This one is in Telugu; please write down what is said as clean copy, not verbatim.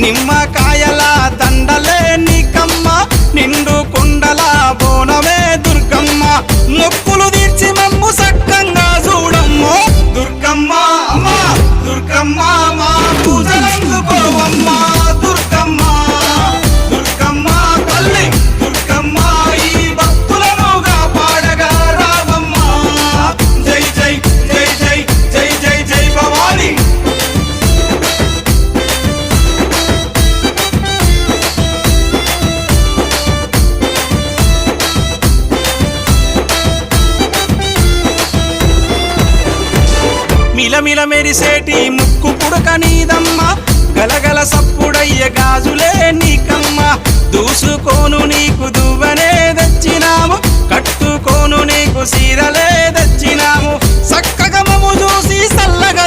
నిమ్మకాయల దండలే నీకమ్మ నిండు కుండల బోనమే దుర్గమ్మ మొక్కులు తీర్చి మమ్ము సక్కంగా చూడమ్మో దుర్గమ్మ అమ్మా దుర్గమ్మ మా పూజలందుకోవమ్మ దుర్గమ్మ దుర్గమ్మ తల్లి దుర్గమ్మ ఈ భక్తులనుగా పాడగా రావమ్మ జై జై జై జై జై జై జై భవాని మిలమిల మెరిసేటి ముక్కు పుడక నీదమ్మ గలగల సప్పుడయ్య గాజులే నీకమ్మ దూసుకోను నీకు దువ్వనే తెచ్చినాము కట్టుకోను నీకు సీరలే తెచ్చినాము సక్కగా మము చూసి సల్లగా